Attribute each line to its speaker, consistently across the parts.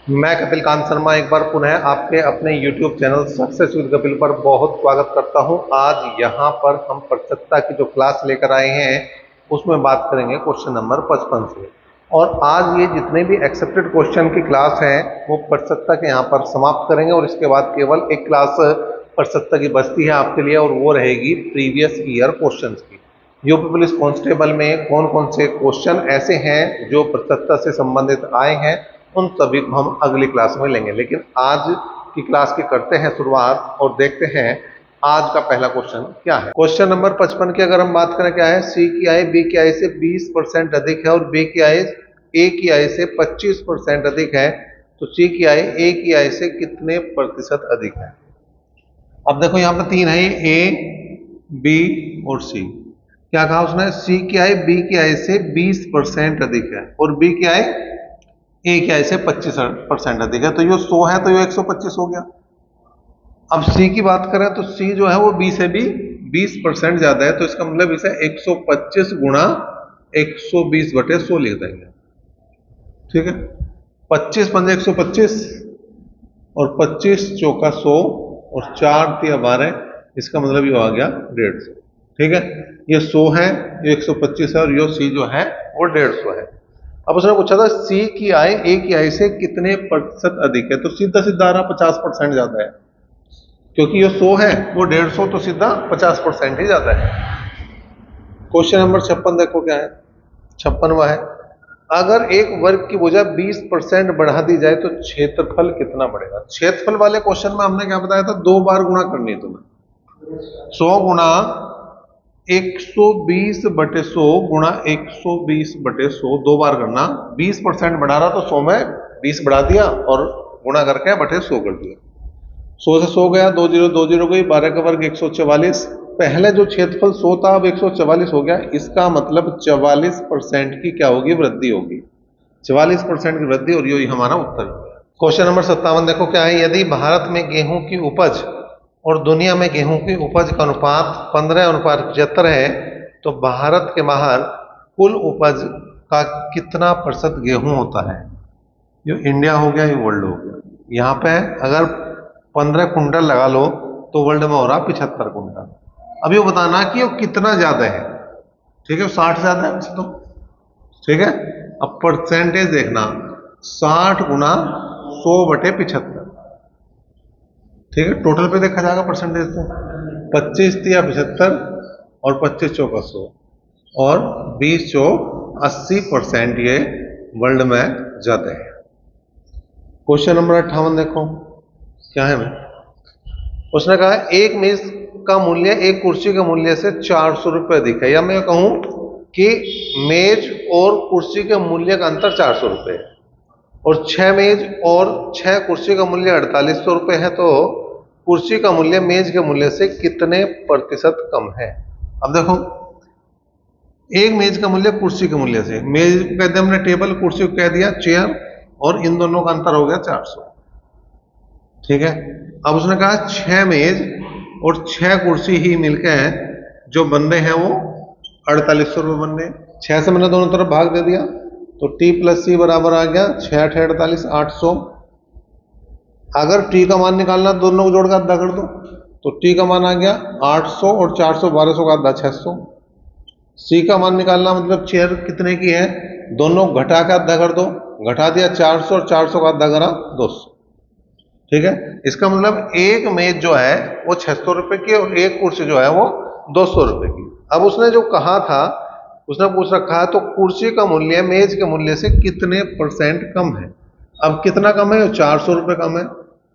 Speaker 1: मैं कपिल कांत शर्मा एक बार पुनः आपके अपने YouTube channel success with Kapil पर बहुत स्वागत करता हूं। आज यहां पर हम प्रत्यक्षता की जो क्लास लेकर आए हैं उसमें बात करेंगे क्वेश्चन नंबर 55 से। और आज ये जितने भी एक्सेप्टेड क्वेश्चन की क्लास हैं वो प्रत्यक्षता के यहां पर समाप्त करेंगे और इसके बाद केवल एक क्लास प्रत्यक्षता की बचती है आपके लिए और वो रहेगी प्रीवियस ईयर क्वेश्चन की। यूपी पुलिस कांस्टेबल में कौन कौन से क्वेश्चन ऐसे हैं जो प्रत्यक्षता से संबंधित आए हैं उन सभी को हम अगली क्लास में लेंगे। लेकिन आज की क्लास की करते हैं शुरुआत और देखते हैं आज का पहला क्वेश्चन क्या है। क्वेश्चन नंबर 55 की अगर हम बात करें क्या है, सी की आय बी की आय से 20% अधिक है और बी की आय ए की आय से 25% अधिक है, तो सी की आय ए की आय से कितने प्रतिशत अधिक है। अब देखो यहाँ पे तीन है, ए बी और सी। क्या कहा उसने, सी की आय बी की आय से 20% अधिक है और बी की आय ए की आय से 25% अधिक है, तो ये 100 है तो ये 125 हो गया। अब सी की बात करें तो सी जो है वो बी से भी 20% ज्यादा है, तो इसका मतलब इसे 125 गुणा 120/100 लिख देंगे। ठीक है, 25 पंजे 125 और 25 चौका 100 और 4 तिया 12, इसका मतलब ये आ गया 150। ठीक है, ये 100 है, ये 125 है और ये सी जो है वो 150 है। अब उसने पूछा था सी की आय ए की आय से कितने प्रतिशत अधिक है, तो सीधा सीधा आ रहा 50% ज्यादा है, क्योंकि ये 100 है वो 150, तो सीधा 50% ही ज्यादा है। क्वेश्चन नंबर 56 देखो क्या है, 56वां है, अगर एक वर्ग की भुजा 20% बढ़ा दी जाए तो क्षेत्रफल कितना बढ़ेगा। क्षेत्रफल वाले क्वेश्चन में हमने क्या बताया था, 2 बार गुणा करनी है तुम्हें। 100 गुणा 120/100 गुणा 120/100 2 बार करना। 20% बढ़ा रहा तो 100 में 20 बढ़ा दिया और गुणा करके बटे 100 कर दिया। 100 से 100 गया, 2 जीरो 2 जीरो गई, 12 का वर्ग 144। पहले जो क्षेत्रफल 100 था अब 144 हो गया, इसका मतलब 44% की क्या होगी, वृद्धि होगी। 44% की वृद्धि, और यही हमारा उत्तर है। क्वेश्चन नंबर 57 देखो क्या है, यदि भारत में गेहूं की उपज और दुनिया में गेहूं की उपज का अनुपात 15:75 है, तो भारत के बाहर कुल उपज का कितना प्रतिशत गेहूं होता है। जो इंडिया हो गया, ये वर्ल्ड हो गया। यहाँ पे अगर 15 कुंटल लगा लो तो वर्ल्ड में हो रहा 75 कुंटल। अब ये बताना कि वो कितना ज्यादा है। ठीक है, 60 ज्यादा है वैसे तो। ठीक है, अब परसेंटेज देखना, 60 गुणा 100/75। ठीक है, टोटल पे देखा जाएगा परसेंटेज तो 25 तिया 75 और 25 चौका 100 और 20 चौक 80% ये वर्ल्ड में ज्यादा है। क्वेश्चन नंबर 58 देखो क्या है। मैं उसने कहा एक मेज का मूल्य एक कुर्सी के मूल्य से 400 रुपये अधिक है, या मैं कहूं कि मेज और कुर्सी के मूल्य का अंतर 400 रुपये है और 6 मेज और 6 कुर्सी का मूल्य 4800 रुपये है, तो कुर्सी का मूल्य मेज के मूल्य से कितने प्रतिशत कम है। अब देखो, एक मेज का मूल्य कुर्सी के मूल्य से, मेज को कह दिया हमने टेबल, कुर्सी को कह दिया चेयर, और इन दोनों का अंतर हो गया 400। ठीक है, अब उसने कहा 6 मेज और 6 कुर्सी ही मिलकर जो बन रहे हैं वो 4800 रुपये बन रहे हैं। 6 से मैंने दोनों तरफ भाग दे दिया तो टी प्लस सी बराबर आ गया 6 8 48 800। अगर टी का मान निकालना दोनों को जोड़ कर अद्धा कर दो तो टी का मान आ गया 800 और 400 1200 का अद्धा 600। सी का मान निकालना मतलब चेयर कितने की है, दोनों घटा के अद्धा कर दो, घटा दिया 400 और 400 का अद्धा करा 200। ठीक है, इसका मतलब एक मेज जो है वो 600 रुपए की और एक कुर्सी जो है वो 200 रुपए की। अब उसने जो कहा था, उसने पूछ रखा है तो कुर्सी का मूल्य मेज के मूल्य से कितने परसेंट कम है। अब कितना कम है, 400 रुपये कम है।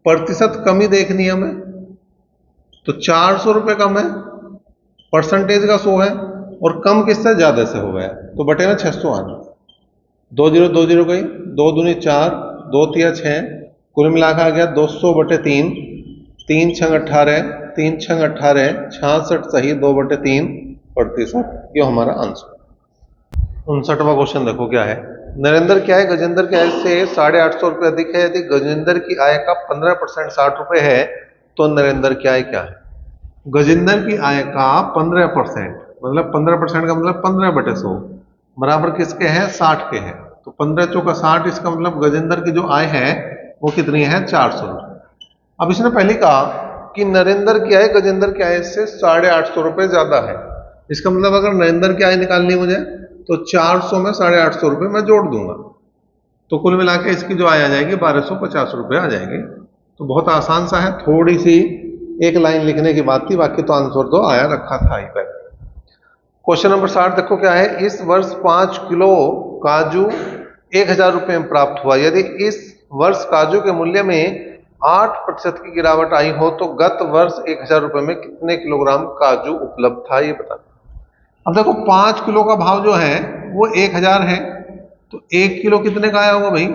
Speaker 1: प्रतिशत कमी देखनी है हमें, तो 400 रुपये कम है, परसेंटेज का 100 है और कम किससे, ज्यादा से हो गया, तो बटे में 600 आना। 2 जीरो 2 जीरो गई, 2 दूनी 4, 2 तिया 6, कुल मिलाकर आ गया 200/3, 3 छंग 18, 3 छंग 18, 66 सही 2/3%, ये हमारा आंसर। 59वां क्वेश्चन देखो क्या है, नरेंद्र की आय गजेंद्र की आय से 850 रुपये अधिक है, यदि गजेंद्र की आय का 15% 60 रुपये है तो नरेंद्र की आय क्या है। गजेंद्र की आय का 15% मतलब 15% का मतलब 15/100 बराबर किसके है, 60 के है, तो 15 चौका 60, इसका मतलब गजेंद्र की जो आय है वो कितनी है 400 रुपये। अब इसने पहले कहा कि नरेंद्र की आय गजेंद्र की आय से 850 रुपये ज्यादा है। इसका मतलब अगर नरेंद्र की आय निकालनी मुझे तो 400 में 850 रुपये मैं जोड़ दूंगा, तो कुल मिला के इसकी जो आय आ जाएगी 1250 रुपये आ जाएगी। तो बहुत आसान सा है, थोड़ी सी एक लाइन लिखने की बात थी, बाकी तो आंसर तो आया रखा था ही पहले। क्वेश्चन नंबर 60 देखो क्या है। इस वर्ष 5 किलो काजू 1000 रुपये में प्राप्त हुआ। यदि इस वर्ष काजू के मूल्य में 8% की गिरावट आई हो तो गत वर्ष 1000 रुपये में कितने किलोग्राम काजू उपलब्ध था, ये बता। अब देखो 5 किलो का भाव जो है वो 1000 है, तो 1 किलो कितने का आया होगा भाई?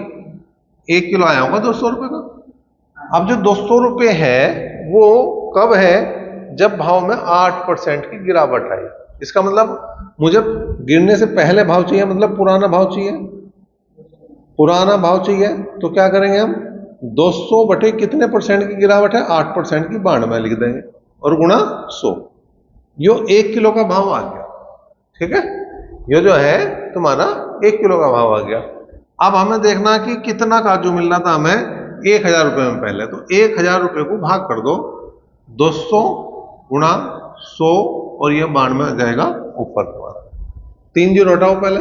Speaker 1: 1 किलो आया होगा 200 रुपये का। अब जो 200 रुपये है वो कब है? जब भाव में 8% की गिरावट आई। इसका मतलब मुझे गिरने से पहले भाव चाहिए, मतलब पुराना भाव चाहिए। पुराना भाव चाहिए तो क्या करेंगे हम? 200 बटे कितने परसेंट की गिरावट है? 8% की, बाण में लिख देंगे और गुणा 100। यो 1 किलो का भाव आ गया, ठीक है। ये जो है तुम्हारा 1 किलो का भाव आ गया। अब हमें देखना कि कितना काजू मिल रहा था हमें 1000 रुपये में पहले, तो 1000 रुपये को भाग कर दो 200 गुणा 100 और ये 92 में आ जाएगा ऊपर तुम्हारा। 3 जीरो हटाओ पहले,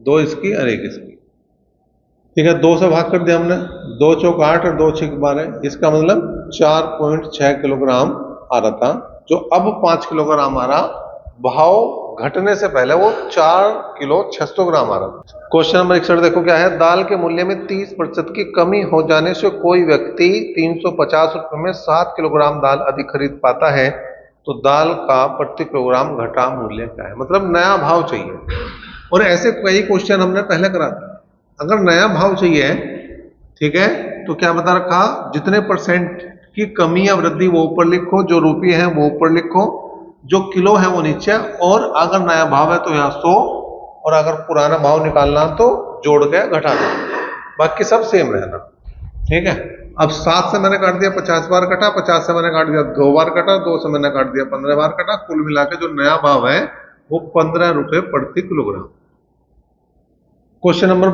Speaker 1: 2 इसकी और 1 इसकी, ठीक है। 2 से भाग कर दिया हमने, 2 चौक 8 और 2 छक 12, इसका मतलब 4.6 किलोग्राम आ रहा था, जो अब 5 किलोग्राम आ रहा। भाव घटने से पहले वो 4 किलो 600 ग्राम आ रहा था। क्वेश्चन नंबर 61 देखो क्या है। दाल के मूल्य में 30% की कमी हो जाने से कोई व्यक्ति 350 रुपये में 7 किलोग्राम दाल अधिक खरीद पाता है, तो दाल का प्रति किलोग्राम घटा मूल्य क्या है? मतलब नया भाव चाहिए। और ऐसे कई क्वेश्चन हमने पहले करा था। अगर नया भाव चाहिए, ठीक है, तो क्या बता रखा? जितने परसेंट की कमी या वृद्धि वो ऊपर लिखो, जो रुपये है वो ऊपर लिखो, जो किलो है वो नीचे, और अगर नया भाव है तो यहाँ 100, और अगर पुराना भाव निकालना तो जोड़ के घटा दो, बाकी सब सेम रहना, ठीक है। अब 7 से मैंने काट दिया 50 बार कटा, 50 से मैंने काट दिया 2 बार कटा, 2 से मैंने काट दिया 15 बार कटा, कुल मिला के जो नया भाव है वो 15 रुपये प्रति किलोग्राम। क्वेश्चन नंबर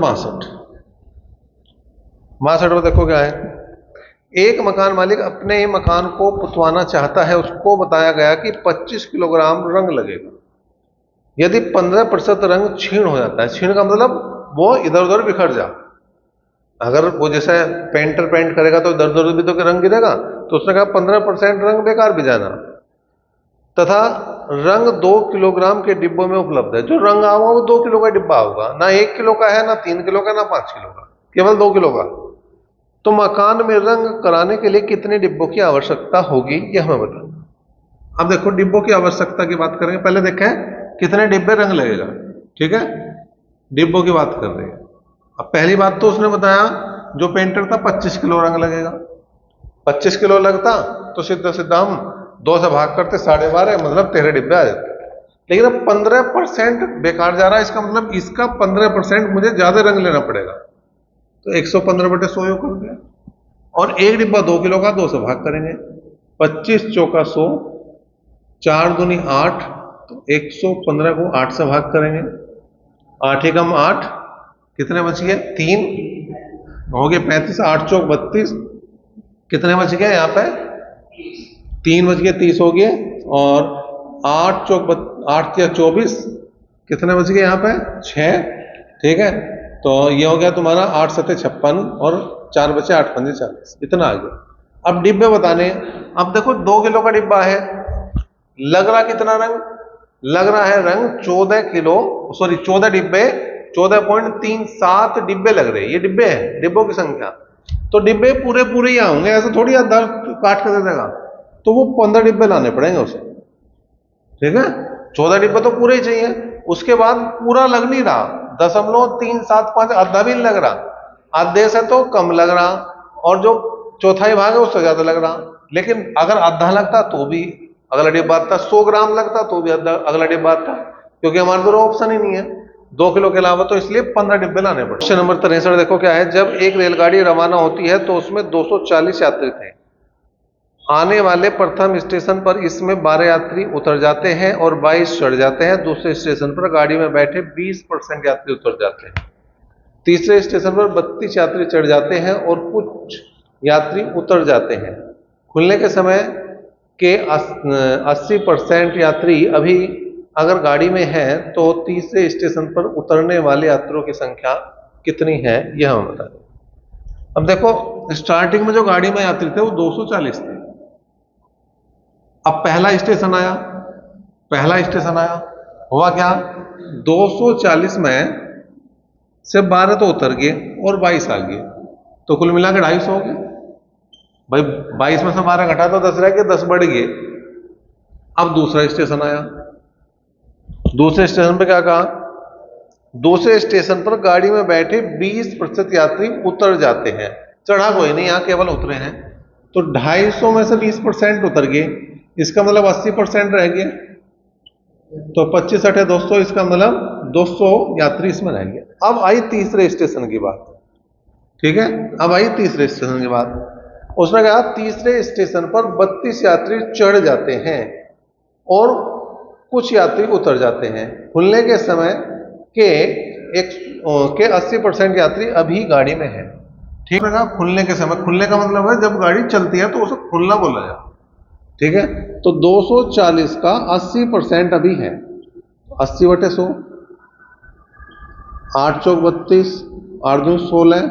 Speaker 1: 62 में देखो क्या है। एक मकान मालिक अपने मकान को पुतवाना चाहता है। उसको बताया गया कि 25 किलोग्राम रंग लगेगा। यदि 15% रंग क्षीण हो जाता है, क्षीण का मतलब वो इधर उधर बिखर जा, अगर वो जैसे पेंटर पेंट करेगा तो इधर उधर भी तो रंग गिरेगा, तो उसने कहा 15% रंग बेकार भी जाना, तथा रंग 2 किलोग्राम के डिब्बों में उपलब्ध है। जो रंग आऊंगा वो 2 किलो का डिब्बा होगा, ना 1 किलो का है, ना 3 किलो का, ना 5 किलो का, केवल 2 किलो का। तो मकान में रंग कराने के लिए कितने डिब्बों की आवश्यकता होगी, यह हमें बताना। अब देखो डिब्बों की आवश्यकता की बात करेंगे, पहले देखें कितने डिब्बे रंग लगेगा, ठीक है, डिब्बों की बात कर रहे हैं। अब पहली बात तो उसने बताया जो पेंटर था 25 किलो रंग लगेगा। 25 किलो लगता तो सीधा सीधा हम 2 से भाग करते 12.5, मतलब 13 डिब्बे आ जाते। लेकिन अब 15% बेकार जा रहा है, इसका मतलब इसका 15% मुझे ज्यादा रंग लेना पड़ेगा, तो 115 बटे 100 कर दिया, और एक डिब्बा 2 किलो का, 2 से भाग करेंगे, 25 चौका 100, 4 दूनी 8, तो 115 को 8 से भाग करेंगे, 8 एकम 8, कितने बच गए? 3 हो गए 35, 8 चौक 32, कितने बच गए यहाँ पे? 3 बच गए, 30 हो गए, और 8 चौक 8 या 24, कितने बच गए यहाँ पे? 6, ठीक है। तो ये हो गया तुम्हारा 8 सत्ते 56, और 4 बचे 8 पंजे 40, इतना आ गया। अब डिब्बे बताने, अब देखो 2 किलो का डिब्बा है, लग रहा कितना रंग? लग रहा है रंग 14 किलो, सॉरी 14 डिब्बे, 14.37 डिब्बे लग रहे हैं। ये डिब्बे हैं, डिब्बों की संख्या, तो डिब्बे पूरे पूरे ही आएंगे, ऐसे थोड़ी आधा काट कर दे देगा, तो वो 15 डिब्बे लाने पड़ेंगे उसे, ठीक है। 14 डिब्बे तो पूरे ही चाहिए। उसके बाद पूरा लग नहीं रहा, 0.375 आधा भी नहीं लग रहा, आधे से तो कम लग रहा, और जो चौथाई भाग है उससे ज्यादा लग रहा। लेकिन अगर आधा लगता तो भी अगला डिब्बा आता, 100 ग्राम लगता तो भी अगला डिब्बा आता, क्योंकि हमारे पास ऑप्शन ही नहीं है 2 किलो के अलावा, तो इसलिए 15 डिब्बे लाने पड़े। क्वेश्चन नंबर 63 देखो क्या है। जब एक रेलगाड़ी रवाना होती है तो उसमें 240 यात्री थे। आने वाले प्रथम स्टेशन पर इसमें 12 यात्री उतर जाते हैं और 22 चढ़ जाते हैं। दूसरे स्टेशन पर गाड़ी में बैठे 20% यात्री उतर जाते हैं। तीसरे स्टेशन पर 32 यात्री चढ़ जाते हैं और कुछ यात्री उतर जाते हैं। खुलने के समय के 80% यात्री अभी अगर गाड़ी में हैं तो तीसरे स्टेशन पर उतरने वाले यात्रियों की संख्या कितनी है यह हमें बता दें। अब देखो स्टार्टिंग में जो गाड़ी में यात्री थे वो 240 थे। अब पहला स्टेशन आया, हुआ क्या, 240 में से 12 तो उतर गए और 22 आ गए, तो कुल मिला के 250 हो गए। भाई 22 में से 12 घटा तो 10 रह गए, 10 बढ़ गए। अब दूसरा स्टेशन आया, दूसरे स्टेशन पे क्या कहा, दूसरे स्टेशन पर गाड़ी में बैठे 20% यात्री उतर जाते हैं। चढ़ा कोई नहीं, यहां केवल उतरे हैं। तो 250 में से 20% उतर गए, इसका मतलब 80% रह गए। तो 25 अठे 200, इसका मतलब 200 यात्री इसमें रह गए। अब आई तीसरे स्टेशन की बात, ठीक है। अब आई तीसरे स्टेशन की बात, उसने कहा तीसरे स्टेशन पर 32 यात्री चढ़ जाते हैं और कुछ यात्री उतर जाते हैं। खुलने के समय के 80% यात्री अभी गाड़ी में है, ठीक है। खुलने के समय, खुलने का मतलब है जब गाड़ी चलती है तो उसे खुलना बोला जाए, ठीक है। तो 240 का 80% अभी है, 80/100, 8 चौक 32, 8 दूनी 16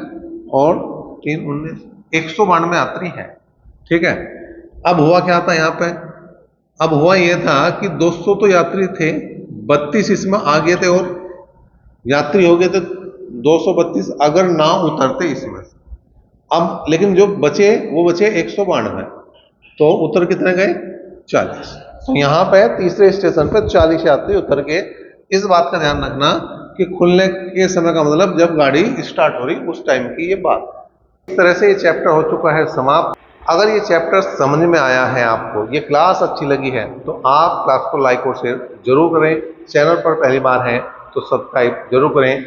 Speaker 1: और 3 19, 192 यात्री हैं, ठीक है। अब हुआ क्या था यहाँ पे, अब हुआ ये था कि 200 तो यात्री थे, 32 इसमें आ गए थे और यात्री हो गए थे 232 अगर ना उतरते इसमें। अब लेकिन जो बचे वो बचे 192, तो उतर कितने गए, 40। तो यहाँ पे तीसरे स्टेशन पे 40 यात्री उतर के, इस बात का ध्यान रखना कि खुलने के समय का मतलब जब गाड़ी स्टार्ट हो रही उस टाइम की ये बात। इस तरह से ये चैप्टर हो चुका है समाप्त। अगर ये चैप्टर समझ में आया है, आपको ये क्लास अच्छी लगी है, तो आप क्लास को लाइक और शेयर जरूर करें। चैनल पर पहली बार हैं तो सब्सक्राइब जरूर करें।